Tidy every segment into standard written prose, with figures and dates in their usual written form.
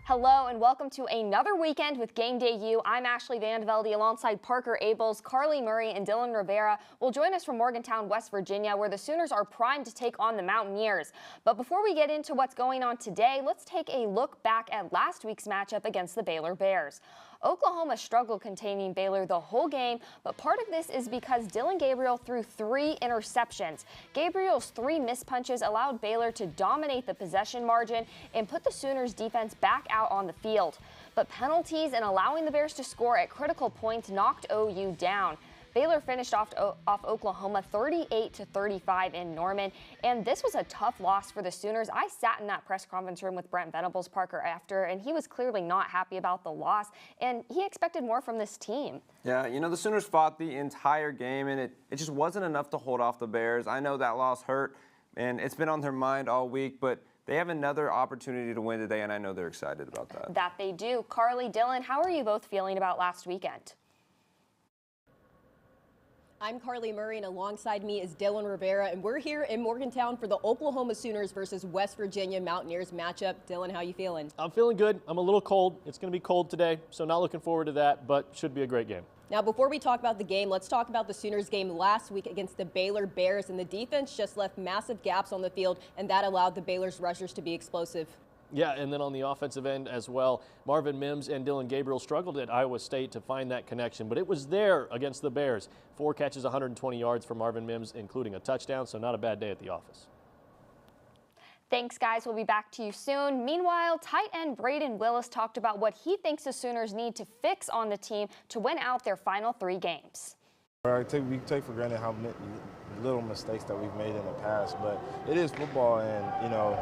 Hello and welcome to another weekend with Game Day U. I'm Ashley Vandevelde alongside Parker Abels, Carly Murray, and Dylan Rivera will join us from Morgantown, West Virginia, where the Sooners are primed to take on the Mountaineers. But before we get into what's going on today, let's take a look back at last week's matchup against the Baylor Bears. Oklahoma struggled containing Baylor the whole game, but part of this is because Dillon Gabriel threw 3 interceptions. Gabriel's 3 missed punches allowed Baylor to dominate the possession margin and put the Sooners defense back out on the field. But penalties and allowing the Bears to score at critical points knocked OU down. Baylor finished off Oklahoma 38-35 in Norman, and this was a tough loss for the Sooners. I sat in that press conference room with Brent Venables, Parker, after, and he was clearly not happy about the loss, and he expected more from this team. Yeah, you know, the Sooners fought the entire game, and it just wasn't enough to hold off the Bears. I know that loss hurt, and it's been on their mind all week, but they have another opportunity to win today, and I know they're excited about that. That they do. Carly, Dylan, how are you both feeling about last weekend? I'm Carly Murray, and alongside me is Dylan Rivera, and we're here in Morgantown for the Oklahoma Sooners versus West Virginia Mountaineers matchup. Dylan, how you feeling? I'm feeling good. I'm a little cold. It's going to be cold today, so not looking forward to that, but should be a great game. Now, before we talk about the game, let's talk about the Sooners game last week against the Baylor Bears, and the defense just left massive gaps on the field, and that allowed the Baylor's rushers to be explosive. Yeah, and then on the offensive end as well, Marvin Mims and Dillon Gabriel struggled at Iowa State to find that connection, but it was there against the Bears. 4 catches, 120 yards for Marvin Mims, including a touchdown, so not a bad day at the office. Thanks, guys. We'll be back to you soon. Meanwhile, tight end Braden Willis talked about what he thinks the Sooners need to fix on the team to win out their final 3 games. We take for granted how little mistakes that we've made in the past, but it is football, and, you know,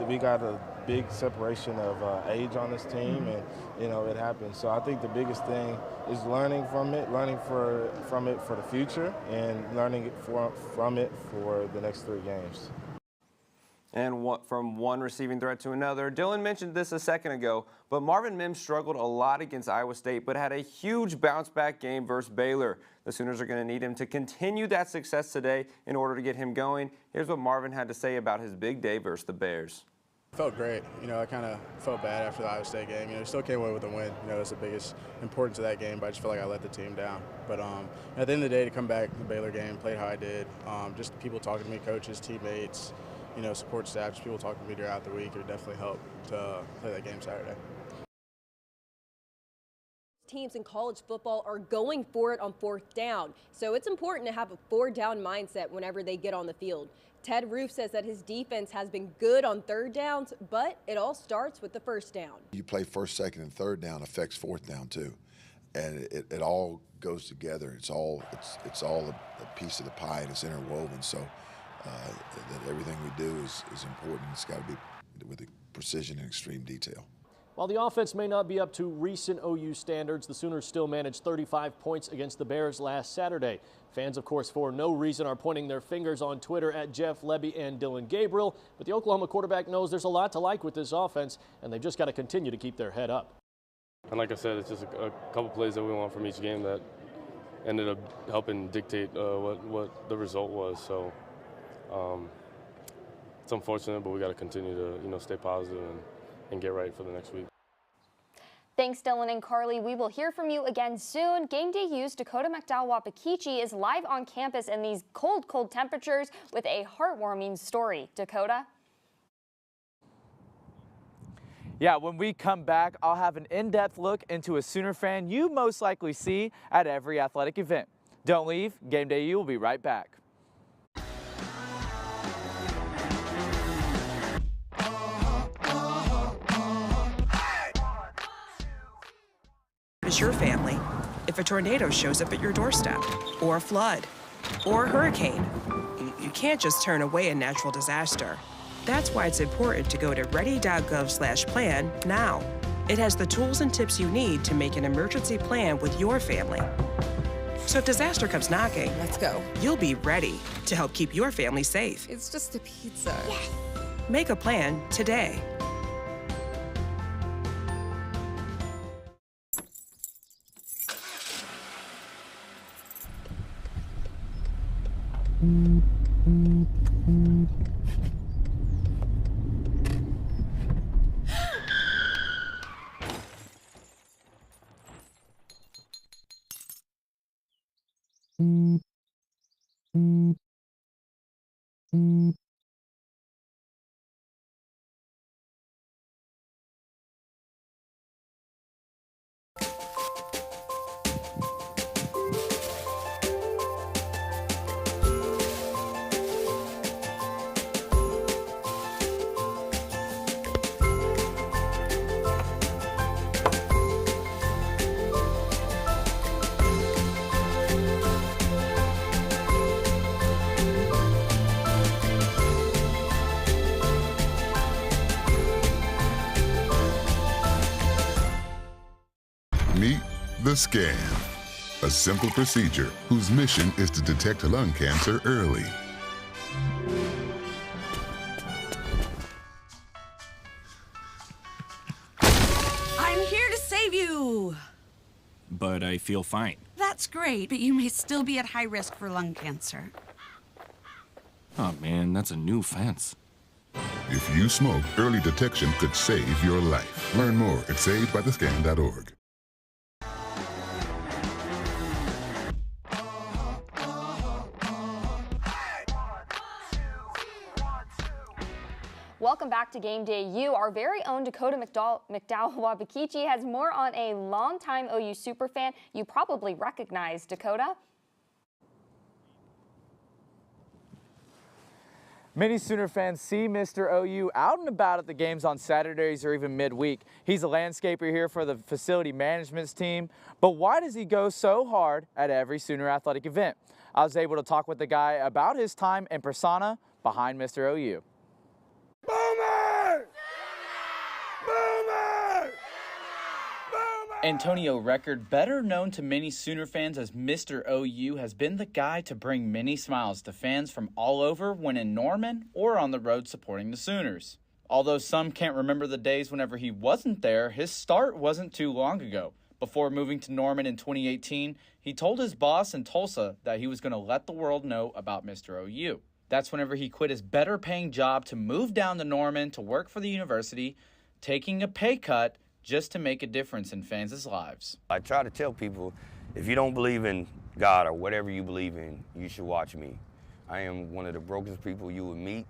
we got a big separation of age on this team, and, you know, it happens. So I think the biggest thing is learning from it, from it for the future, and learning from it for the next 3 games. And from one receiving threat to another. Dylan mentioned this a second ago, but Marvin Mims struggled a lot against Iowa State, but had a huge bounce-back game versus Baylor. The Sooners are going to need him to continue that success today in order to get him going. Here's what Marvin had to say about his big day versus the Bears. Felt great. You know, I kind of felt bad after the Iowa State game. You know, still came away with a win. You know, that's the biggest importance of that game, but I just felt like I let the team down. But at the end of the day, to come back to the Baylor game, played how I did, just people talking to me, coaches, teammates, you know, support staff, just people talking to me throughout the week, it definitely helped to play that game Saturday. Teams in college football are going for it on 4th down, so it's important to have a 4-down mindset whenever they get on the field. Ted Roof says that his defense has been good on 3rd downs, but it all starts with the 1st down. You play 1st, 2nd, and 3rd down affects 4th down too, and it all goes together. It's all a piece of the pie, and it's interwoven. So that everything we do is important. It's got to be with precision and extreme detail. While the offense may not be up to recent OU standards, the Sooners still managed 35 points against the Bears last Saturday. Fans, of course, for no reason are pointing their fingers on Twitter at Jeff Lebby and Dillon Gabriel, but the Oklahoma quarterback knows there's a lot to like with this offense, and they've just got to continue to keep their head up. And like I said, it's just a couple plays that we want from each game that ended up helping dictate what the result was. So it's unfortunate, but we got to continue to, you know, stay positive and get right for the next week. Thanks, Dylan and Carly. We will hear from you again soon. Game Day U's Dakota McDowell-Wapakichi is live on campus in these cold, cold temperatures with a heartwarming story. Dakota? Yeah, when we come back, I'll have an in-depth look into a Sooner fan you most likely see at every athletic event. Don't leave. Game Day U will be right back. Is your family if a tornado shows up at your doorstep, or a flood, or a hurricane? You can't just turn away a natural disaster. That's why it's important to go to ready.gov/plan now. It has the tools and tips you need to make an emergency plan with your family. So if disaster comes knocking, let's go. You'll be ready to help keep your family safe. It's just a pizza. Yes. Make a plan today. Meet the Scan, a simple procedure whose mission is to detect lung cancer early. I'm here to save you! But I feel fine. That's great, but you may still be at high risk for lung cancer. Oh man, that's a new fence. If you smoke, early detection could save your life. Learn more at savedbythescan.org. Welcome back to Game Day U. Our very own Dakota McDowell-Wabakichi has more on a longtime OU superfan you probably recognize. Dakota? Many Sooner fans see Mr. OU out and about at the games on Saturdays or even midweek. He's a landscaper here for the facility management team, but why does he go so hard at every Sooner athletic event? I was able to talk with the guy about his time and persona behind Mr. OU. Boomer! Boomer! Boomer! Antonio Record, better known to many Sooner fans as Mr. OU, has been the guy to bring many smiles to fans from all over when in Norman or on the road supporting the Sooners. Although some can't remember the days whenever he wasn't there, his start wasn't too long ago. Before moving to Norman in 2018, he told his boss in Tulsa that he was going to let the world know about Mr. OU. That's whenever he quit his better-paying job to move down to Norman to work for the university, taking a pay cut just to make a difference in fans' lives. I try to tell people, if you don't believe in God or whatever you believe in, you should watch me. I am one of the brokest people you would meet,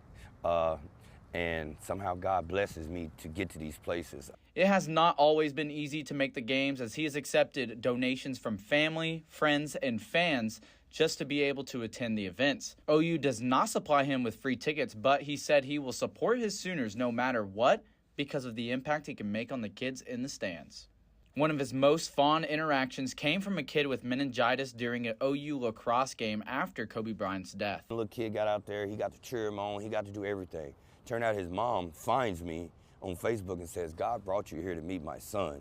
and somehow God blesses me to get to these places. It has not always been easy to make the games, as he has accepted donations from family, friends, and fans just to be able to attend the events. OU does not supply him with free tickets, but he said he will support his Sooners no matter what because of the impact he can make on the kids in the stands. One of his most fond interactions came from a kid with meningitis during an OU lacrosse game after Kobe Bryant's death. The little kid got out there, he got to cheer him on, he got to do everything. Turned out his mom finds me on Facebook and says, God brought you here to meet my son.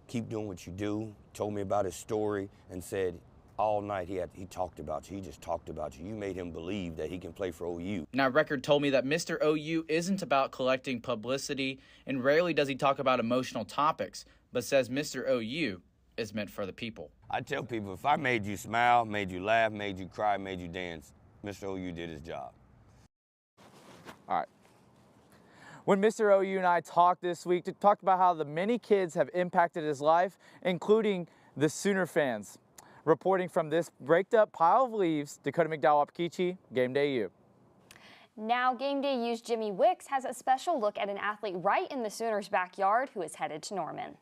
Keep doing what you do. Told me about his story and said, all night he talked about you. He just talked about you. You made him believe that he can play for OU. Now, Record told me that Mr. OU isn't about collecting publicity, and rarely does he talk about emotional topics, but says Mr. OU is meant for the people. I tell people, if I made you smile, made you laugh, made you cry, made you dance, Mr. OU did his job. All right. When Mr. OU and I talked this week, to talk about how the many kids have impacted his life, including the Sooner fans. Reporting from this raked up pile of leaves, Dakota McDowell-Wabakichi, Game Day U. Now, Game Day U's Jimmy Wicks has a special look at an athlete right in the Sooners' backyard who is headed to Norman.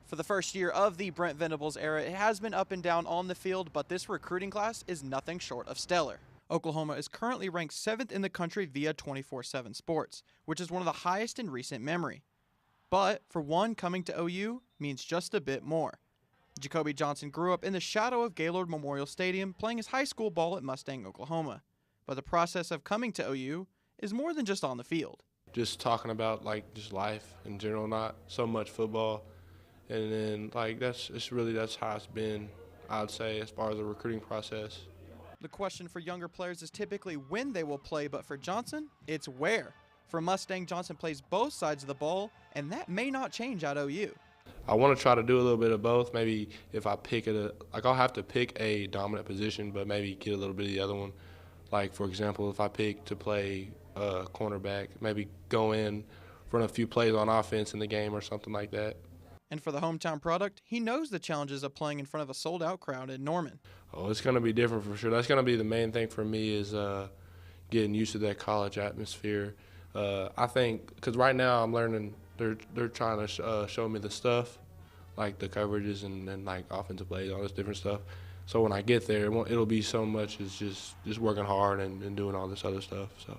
For the first year of the Brent Venables era, it has been up and down on the field, but this recruiting class is nothing short of stellar. Oklahoma is currently ranked 7th in the country via 24/7 Sports, which is one of the highest in recent memory. But for one, coming to OU means just a bit more. Jacoby Johnson grew up in the shadow of Gaylord Memorial Stadium playing his high school ball at Mustang, Oklahoma. But the process of coming to OU is more than just on the field. Just talking about just life in general, not so much football. And then that's how it's been, I'd say, as far as the recruiting process. The question for younger players is typically when they will play, but for Johnson, it's where. For Mustang, Johnson plays both sides of the ball, and that may not change at OU. I want to try to do a little bit of both. Maybe if I pick I'll have to pick a dominant position, but maybe get a little bit of the other one. Like, for example, if I pick to play cornerback, maybe go in, run a few plays on offense in the game or something like that. And for the hometown product, he knows the challenges of playing in front of a sold-out crowd in Norman. Oh, it's going to be different for sure. That's going to be the main thing for me is getting used to that college atmosphere. I think because right now I'm learning, they're trying to show me the stuff, like the coverages and like offensive plays, all this different stuff. So when I get there, it'll be so much as just working hard and doing all this other stuff. So.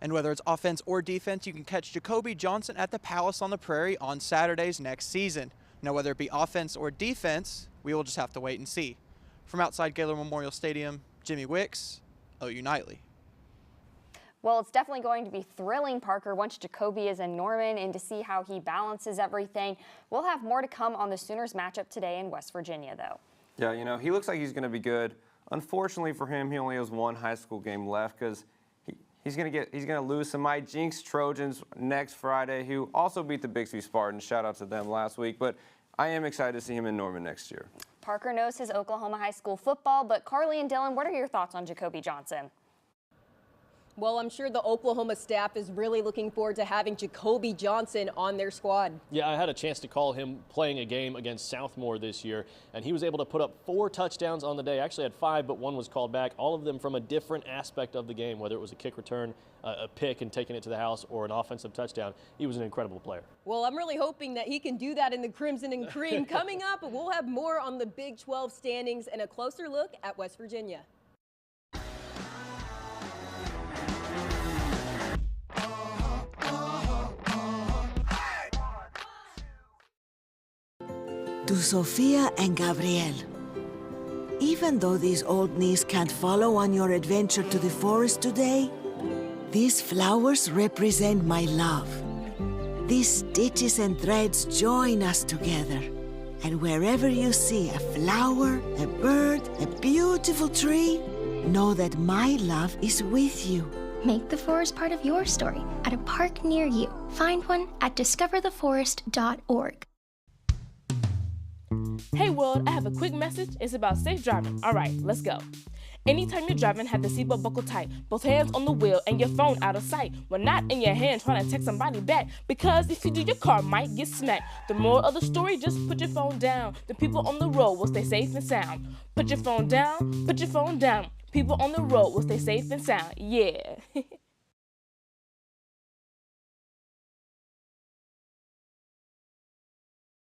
And whether it's offense or defense, you can catch Jacoby Johnson at the Palace on the Prairie on Saturdays next season. Now, whether it be offense or defense, we will just have to wait and see. From outside Gaylor Memorial Stadium, Jimmy Wicks, OU Nightly. Well, it's definitely going to be thrilling, Parker, once Jacoby is in Norman and to see how he balances everything. We'll have more to come on the Sooners matchup today in West Virginia, though. Yeah, you know, he looks like he's going to be good. Unfortunately for him, he only has one high school game left because he's going to lose to my Jinx Trojans next Friday, who also beat the Bixby Spartans. Shout out to them last week. But I am excited to see him in Norman next year. Parker knows his Oklahoma high school football, but Carly and Dylan, what are your thoughts on Jacoby Johnson? Well, I'm sure the Oklahoma staff is really looking forward to having Jacoby Johnson on their squad. Yeah, I had a chance to call him playing a game against Southmore this year, and he was able to put up 4 touchdowns on the day. Actually had 5, but 1 was called back, all of them from a different aspect of the game, whether it was a kick return, a pick and taking it to the house, or an offensive touchdown. He was an incredible player. Well, I'm really hoping that he can do that in the Crimson and Cream. Coming up, we'll have more on the Big 12 standings and a closer look at West Virginia. To Sophia and Gabriel. Even though these old knees can't follow on your adventure to the forest today, these flowers represent my love. These stitches and threads join us together. And wherever you see a flower, a bird, a beautiful tree, know that my love is with you. Make the forest part of your story at a park near you. Find one at discovertheforest.org. Hey world, I have a quick message. It's about safe driving. All right, let's go. Anytime you're driving, have the seatbelt buckled tight. Both hands on the wheel and your phone out of sight. When not in your hand trying to text somebody back. Because if you do, your car might get smacked. The moral of the story, just put your phone down. The people on the road will stay safe and sound. Put your phone down, put your phone down. People on the road will stay safe and sound. Yeah.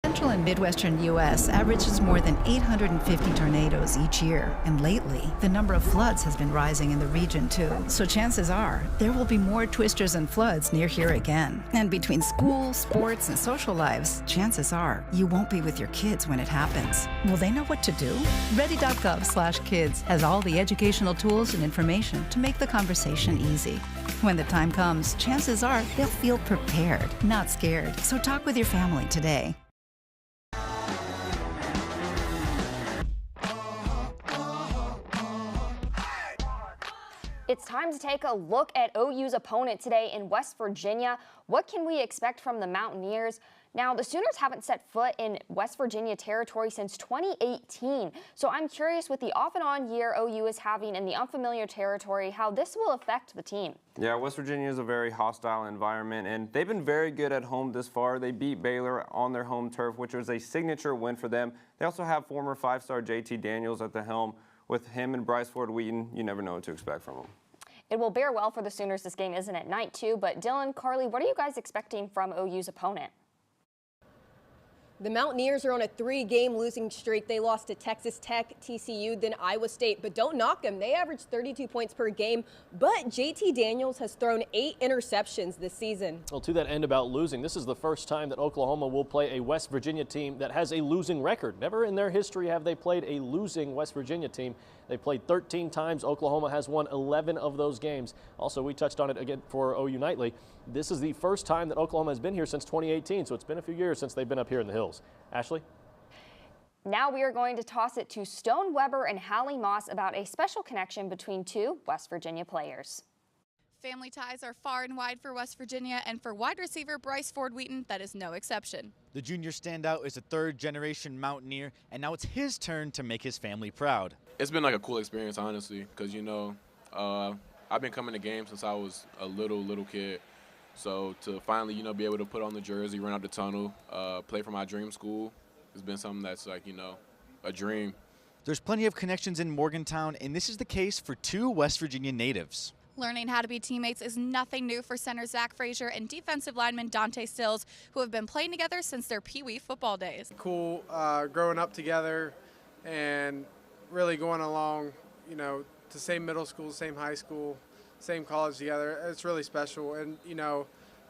Central and Midwestern U.S. averages more than 850 tornadoes each year, and lately, the number of floods has been rising in the region too. So chances are, there will be more twisters and floods near here again. And between school, sports, and social lives, chances are, you won't be with your kids when it happens. Will they know what to do? Ready.gov/kids has all the educational tools and information to make the conversation easy. When the time comes, chances are they'll feel prepared, not scared. So talk with your family today. It's time to take a look at OU's opponent today in West Virginia. What can we expect from the Mountaineers? Now, the Sooners haven't set foot in West Virginia territory since 2018. So I'm curious, with the off and on year OU is having in the unfamiliar territory, how this will affect the team. Yeah, West Virginia is a very hostile environment, and they've been very good at home this far. They beat Baylor on their home turf, which was a signature win for them. They also have former 5-star JT Daniels at the helm. With him and Bryce Ford Wheaton, you never know what to expect from them. It will bear well for the Sooners. This game isn't at night too, but Dylan, Carly, what are you guys expecting from OU's opponent? The Mountaineers are on a 3-game losing streak. They lost to Texas Tech, TCU, then Iowa State. But don't knock them. They average 32 points per game. But JT Daniels has thrown 8 interceptions this season. Well, to that end about losing, this is the first time that Oklahoma will play a West Virginia team that has a losing record. Never in their history have they played a losing West Virginia team. They played 13 times. Oklahoma has won 11 of those games. Also, we touched on it again for OU Nightly. This is the first time that Oklahoma has been here since 2018, so it's been a few years since they've been up here in the hills. Ashley? Now we are going to toss it to Stone Weber and Hallie Moss about a special connection between 2 West Virginia players. Family ties are far and wide for West Virginia, and for wide receiver Bryce Ford Wheaton, that is no exception. The junior standout is a 3rd-generation Mountaineer, and now it's his turn to make his family proud. It's been like a cool experience, honestly, because, you know, I've been coming to games since I was a little kid. So to finally, be able to put on the jersey, run out the tunnel, play for my dream school, has been something that's like, a dream. There's plenty of connections in Morgantown, and this is the case for two West Virginia natives. Learning how to be teammates is nothing new for center Zach Frazier and defensive lineman Dante Stills, who have been playing together since their Pee Wee football days. Cool growing up together and really going along, to same middle school, same high school, same college together. It's really special. And, to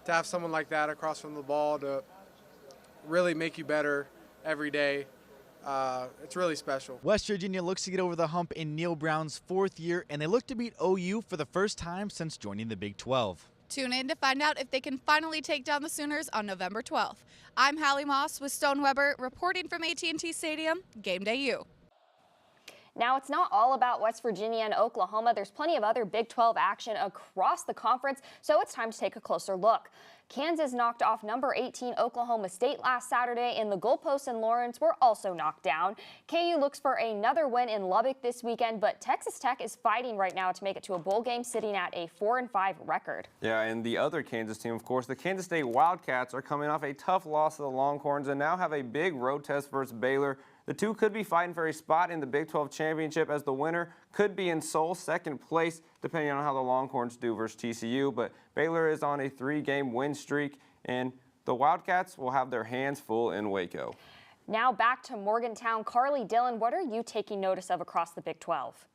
have someone like that across from the ball to really make you better every day, it's really special. West Virginia looks to get over the hump in Neil Brown's 4th year, and they look to beat OU for the first time since joining the Big 12. Tune in to find out if they can finally take down the Sooners on November 12th. I'm Hallie Moss with Stone Weber reporting from AT&T Stadium, Game Day U. Now, it's not all about West Virginia and Oklahoma. There's plenty of other Big 12 action across the conference, so it's time to take a closer look. Kansas knocked off number 18 Oklahoma State last Saturday, and the goalposts in Lawrence were also knocked down. KU looks for another win in Lubbock this weekend, but Texas Tech is fighting right now to make it to a bowl game, sitting at a 4-5 record. Yeah, and the other Kansas team, of course, the Kansas State Wildcats, are coming off a tough loss to the Longhorns and now have a big road test versus Baylor. The two could be fighting for a spot in the Big 12 championship, as the winner could be in sole second place, depending on how the Longhorns do versus TCU. But Baylor is on a 3-game win streak, and the Wildcats will have their hands full in Waco. Now back to Morgantown. Carly Dillon, what are you taking notice of across the Big 12?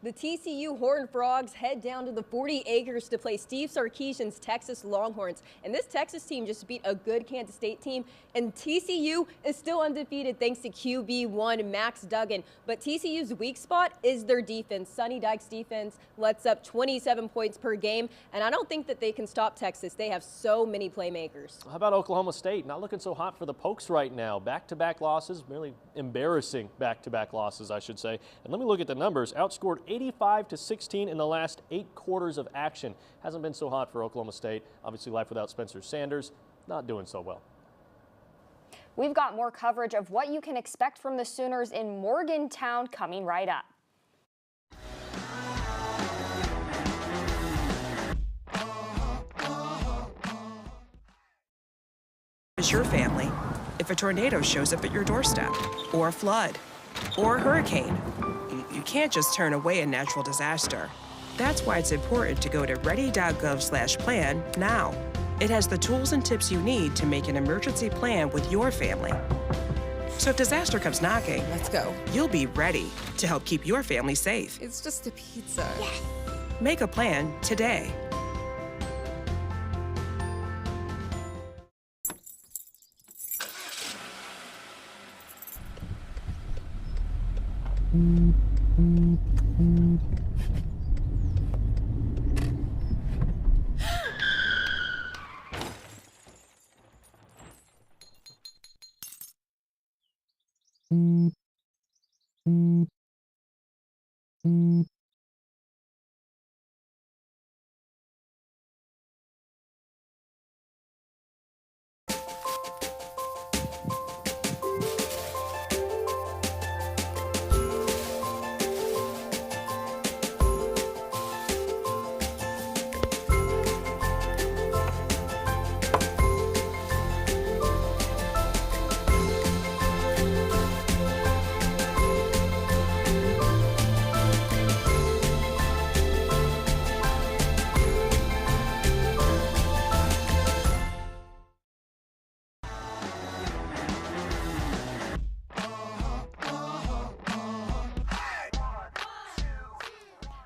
The TCU Horned Frogs head down to the 40 acres to play Steve Sarkisian's Texas Longhorns. And this Texas team just beat a good Kansas State team. And TCU is still undefeated thanks to QB1 Max Duggan. But TCU's weak spot is their defense. Sonny Dykes' defense lets up 27 points per game. And I don't think that they can stop Texas. They have so many playmakers. How about Oklahoma State? Not looking so hot for the Pokes right now. Back-to-back losses, really embarrassing back-to-back losses, I should say. And let me look at the numbers. Outscored 85-16 in the last 8 quarters of action. Hasn't been so hot for Oklahoma State. Obviously, life without Spencer Sanders, not doing so well. We've got more coverage of what you can expect from the Sooners in Morgantown coming right up. Is your family if a tornado shows up at your doorstep, or a flood, or a hurricane? You can't just turn away a natural disaster. That's why it's important to go to ready.gov/plan now. It has the tools and tips you need to make an emergency plan with your family. So if disaster comes knocking, let's go. You'll be ready to help keep your family safe. It's just a pizza. Yes. Make a plan today.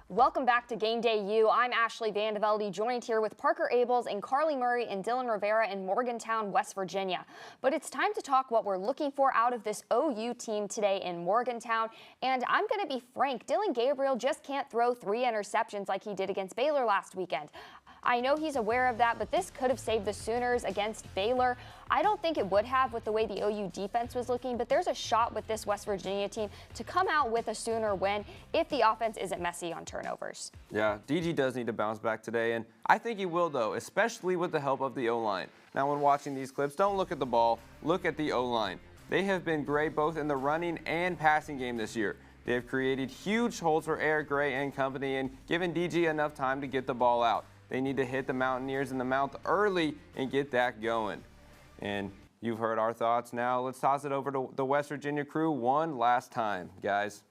Welcome back to Game Day U. I'm Ashley Vandevelde, joined here with Parker Abels and Carly Murray and Dylan Rivera in Morgantown, West Virginia. But it's time to talk what we're looking for out of this OU team today in Morgantown. And I'm going to be frank, Dillon Gabriel just can't throw 3 interceptions like he did against Baylor last weekend. I know he's aware of that, but this could have saved the Sooners against Baylor. I don't think it would have with the way the OU defense was looking, but there's a shot with this West Virginia team to come out with a Sooner win if the offense isn't messy on turnovers. Yeah, DG does need to bounce back today, and I think he will, though, especially with the help of the O-line. Now, when watching these clips, don't look at the ball, look at the O-line. They have been great both in the running and passing game this year. They have created huge holes for Eric Gray and company and given DG enough time to get the ball out. They need to hit the Mountaineers in the mouth early and get that going. And you've heard our thoughts. Now let's toss it over to the West Virginia crew one last time, guys.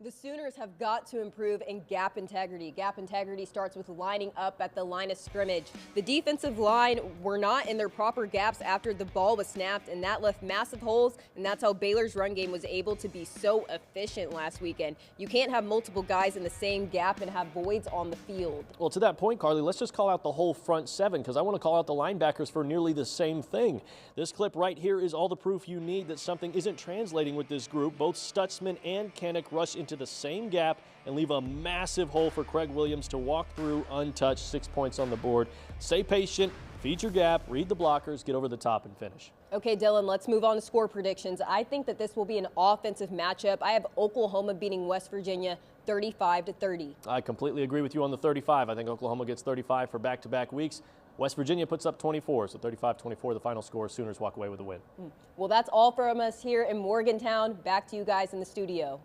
The Sooners have got to improve in gap integrity. Gap integrity starts with lining up at the line of scrimmage. The defensive line were not in their proper gaps after the ball was snapped, and that left massive holes, and that's how Baylor's run game was able to be so efficient last weekend. You can't have multiple guys in the same gap and have voids on the field. Well, to that point, Carly, let's just call out the whole front seven, because I want to call out the linebackers for nearly the same thing. This clip right here is all the proof you need that something isn't translating with this group. Both Stutzman and Kennick rush into the same gap and leave a massive hole for Craig Williams to walk through untouched. 6 points on the board. Stay patient, feed your gap, read the blockers, get over the top and finish. Okay, Dylan, let's move on to score predictions. I think that this will be an offensive matchup. I have Oklahoma beating West Virginia 35-30. I completely agree with you on the 35. I think Oklahoma gets 35 for back-to-back weeks. West Virginia puts up 24, so 35-24 the final score. Sooners walk away with a win. Well, that's all from us here in Morgantown. Back to you guys in the studio.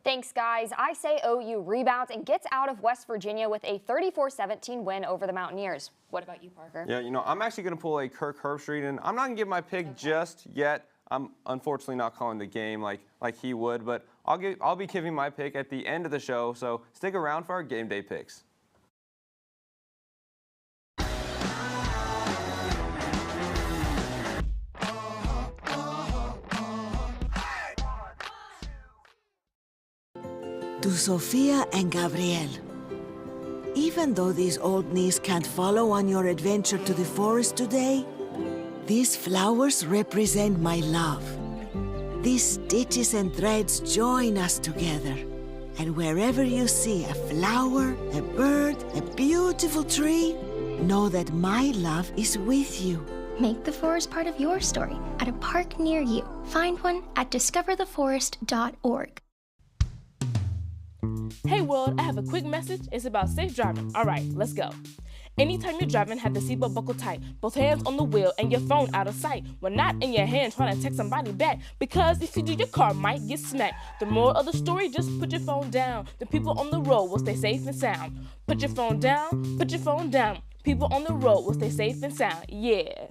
Thanks, guys. I say OU rebounds and gets out of West Virginia with a 34-17 win over the Mountaineers. What about you, Parker? Yeah, I'm actually going to pull a Kirk Herbstreit, and I'm not going to give my pick just yet. I'm unfortunately not calling the game like he would, but I'll be giving my pick at the end of the show, so stick around for our game day picks. To Sofia and Gabriel. Even though these old knees can't follow on your adventure to the forest today, these flowers represent my love. These stitches and threads join us together. And wherever you see a flower, a bird, a beautiful tree, know that my love is with you. Make the forest part of your story at a park near you. Find one at discovertheforest.org. Hey world, I have a quick message. It's about safe driving. All right, let's go. Anytime you're driving, have the seatbelt buckled tight, both hands on the wheel and your phone out of sight. When not in your hand trying to text somebody back, because if you do, your car might get smacked. The moral of the story, just put your phone down. The people on the road will stay safe and sound. Put your phone down, put your phone down. People on the road will stay safe and sound. Yeah.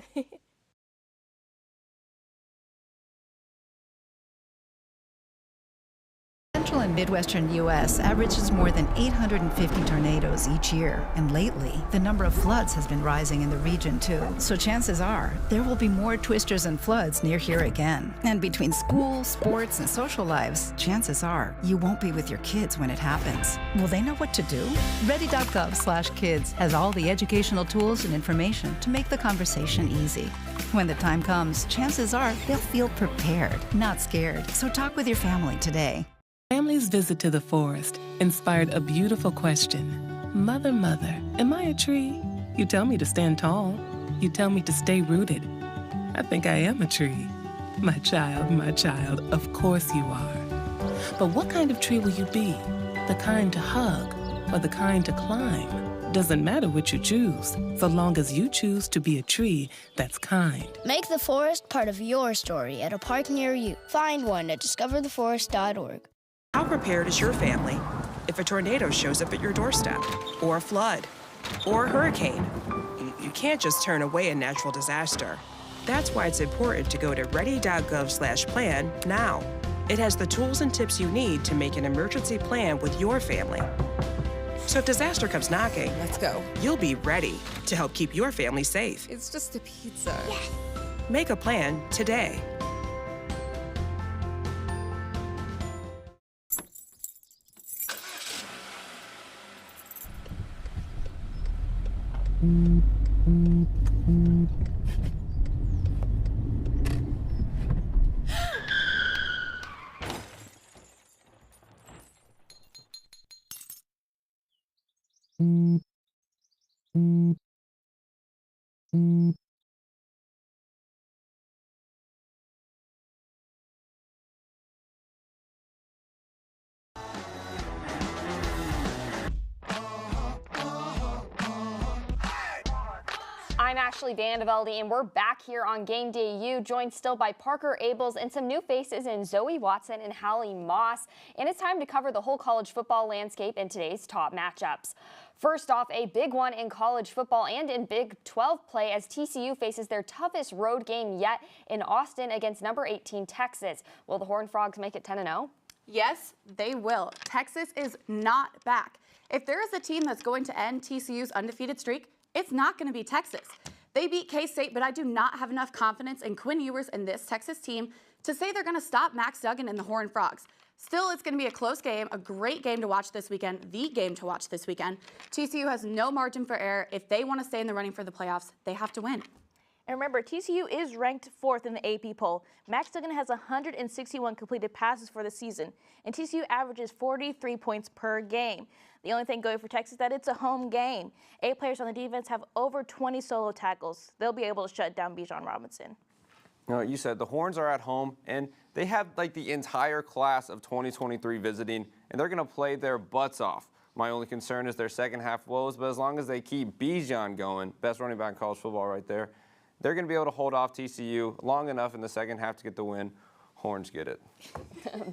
Central and Midwestern U.S. averages more than 850 tornadoes each year, and lately, the number of floods has been rising in the region too. So chances are, there will be more twisters and floods near here again. And between school, sports, and social lives, chances are, you won't be with your kids when it happens. Will they know what to do? Ready.gov/kids has all the educational tools and information to make the conversation easy. When the time comes, chances are they'll feel prepared, not scared. So talk with your family today. Family's visit to the forest inspired a beautiful question. Mother, mother, am I a tree? You tell me to stand tall. You tell me to stay rooted. I think I am a tree. My child, of course you are. But what kind of tree will you be? The kind to hug or the kind to climb? Doesn't matter what you choose, so long as you choose to be a tree that's kind. Make the forest part of your story at a park near you. Find one at discovertheforest.org. How prepared is your family if a tornado shows up at your doorstep, or a flood, or a hurricane? You can't just turn away a natural disaster. That's why it's important to go to ready.gov/plan now. It has the tools and tips you need to make an emergency plan with your family. So if disaster comes knocking, let's go. You'll be ready to help keep your family safe. It's just a pizza. Yes. Make a plan today. I'm I'm Ashley Vandevelde, and we're back here on Game Day U, joined still by Parker Abels and some new faces in Zoe Watson and Hallie Moss. And it's time to cover the whole college football landscape in today's top matchups. First off, a big one in college football and in Big 12 play as TCU faces their toughest road game yet in Austin against number 18 Texas. Will the Horned Frogs make it 10-0? Yes, they will. Texas is not back. If there is a team that's going to end TCU's undefeated streak, it's not going to be Texas. They beat K-State, but I do not have enough confidence in Quinn Ewers and this Texas team to say they're going to stop Max Duggan and the Horned Frogs. Still, it's going to be a close game, a great game to watch this weekend, the game to watch this weekend. TCU has no margin for error. If they want to stay in the running for the playoffs, they have to win. And remember, TCU is ranked 4th in the AP poll. Max Duggan has 161 completed passes for the season, and TCU averages 43 points per game. The only thing going for Texas is that it's a home game. 8 players on the defense have over 20 solo tackles. They'll be able to shut down Bijan Robinson. You said the Horns are at home, and they have like the entire class of 2023 visiting, and they're going to play their butts off. My only concern is their second half woes, but as long as they keep Bijan going, best running back in college football right there, they're going to be able to hold off TCU long enough in the second half to get the win. Horns get it.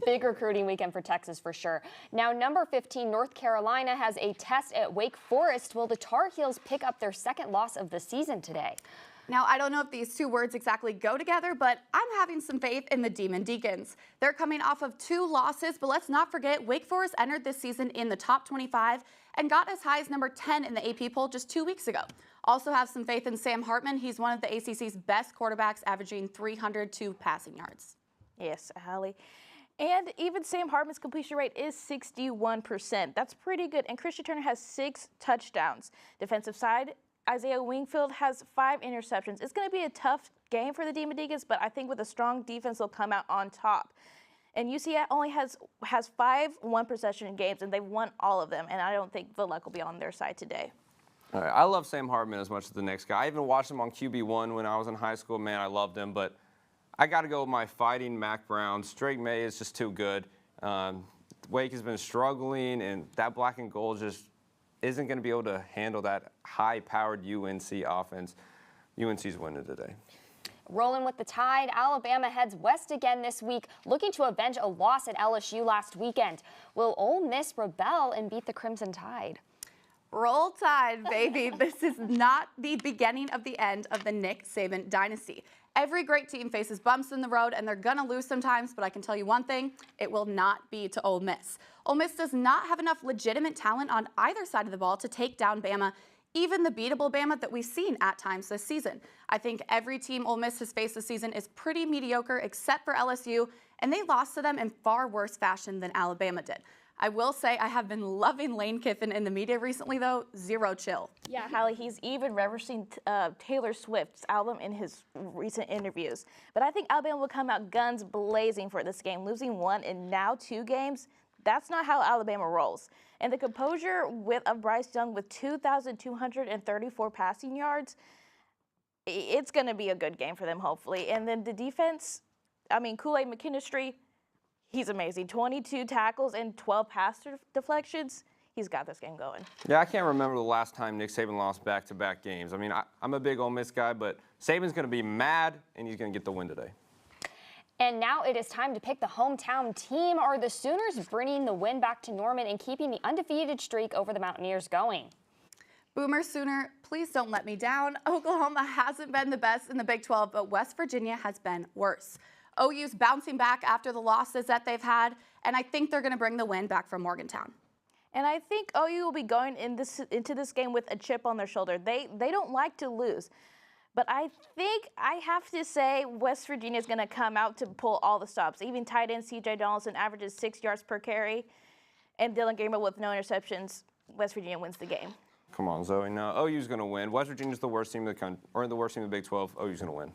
Big recruiting weekend for Texas for sure. Now, number 15, North Carolina has a test at Wake Forest. Will the Tar Heels pick up their second loss of the season today? Now, I don't know if these two words exactly go together, but I'm having some faith in the Demon Deacons. They're coming off of 2 losses, but let's not forget Wake Forest entered this season in the top 25 and got as high as number 10 in the AP poll just 2 weeks ago. Also have some faith in Sam Hartman. He's one of the ACC's best quarterbacks, averaging 302 passing yards. Yes, Hallie. And even Sam Hartman's completion rate is 61%. That's pretty good. And Christian Turner has 6 touchdowns. Defensive side, Isaiah Wingfield has 5 interceptions. It's going to be a tough game for the Demon Deacons, but I think with a strong defense, they'll come out on top. And UCF only has 5 one-possession games, and they've won all of them. And I don't think the luck will be on their side today. All right, I love Sam Hartman as much as the next guy. I even watched him on QB1 when I was in high school. Man, I loved him, but I got to go with my fighting Mac Browns. Drake May is just too good. Wake has been struggling, and that black and gold just isn't going to be able to handle that high-powered UNC offense. UNC's winning today. Rolling with the Tide, Alabama heads west again this week, looking to avenge a loss at LSU last weekend. Will Ole Miss rebel and beat the Crimson Tide? Roll Tide, baby. This is not the beginning of the end of the Nick Saban dynasty. Every great team faces bumps in the road, and they're going to lose sometimes, but I can tell you one thing, it will not be to Ole Miss. Ole Miss does not have enough legitimate talent on either side of the ball to take down Bama, even the beatable Bama that we've seen at times this season. I think every team Ole Miss has faced this season is pretty mediocre except for LSU, and they lost to them in far worse fashion than Alabama did. I will say I have been loving Lane Kiffin in the media recently, though. Zero chill. Yeah, Hallie, he's even referencing Taylor Swift's album in his recent interviews. But I think Alabama will come out guns blazing for this game, losing 1 and now 2 games. That's not how Alabama rolls. And the composure of Bryce Young with 2,234 passing yards, it's going to be a good game for them, hopefully. And then the defense, Kool-Aid McKinstry, he's amazing. 22 tackles and 12 pass deflections. He's got this game going. Yeah, I can't remember the last time Nick Saban lost back-to-back games. I'm a big Ole Miss guy, but Saban's going to be mad, and he's going to get the win today. And now it is time to pick the hometown team. Are the Sooners bringing the win back to Norman and keeping the undefeated streak over the Mountaineers going? Boomer Sooner, please don't let me down. Oklahoma hasn't been the best in the Big 12, but West Virginia has been worse. OU's bouncing back after the losses that they've had, and I think they're going to bring the win back from Morgantown. And I think OU will be going into this game with a chip on their shoulder. They don't like to lose. But I think I have to say West Virginia is going to come out to pull all the stops. Even tight end C.J. Donaldson averages 6 yards per carry, and Dylan Gamer with no interceptions. West Virginia wins the game. Come on, Zoe. No, OU's going to win. West Virginia's the worst team in the country, or the worst team in the Big 12. OU's going to win.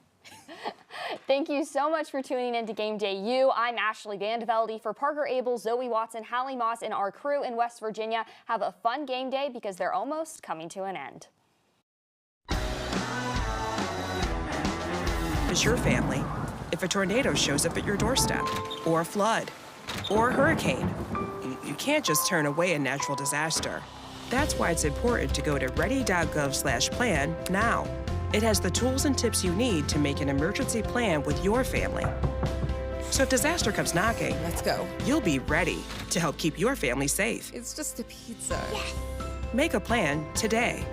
Thank you so much for tuning in to Game Day U. I'm Ashley Vandevelde. For Parker Abel, Zoe Watson, Hallie Moss, and our crew in West Virginia, have a fun game day because they're almost coming to an end. As your family, if a tornado shows up at your doorstep, or a flood, or a hurricane, you can't just turn away a natural disaster. That's why it's important to go to ready.gov/plan now. It has the tools and tips you need to make an emergency plan with your family. So if disaster comes knocking, let's go. You'll be ready to help keep your family safe. It's just a pizza. Make a plan today.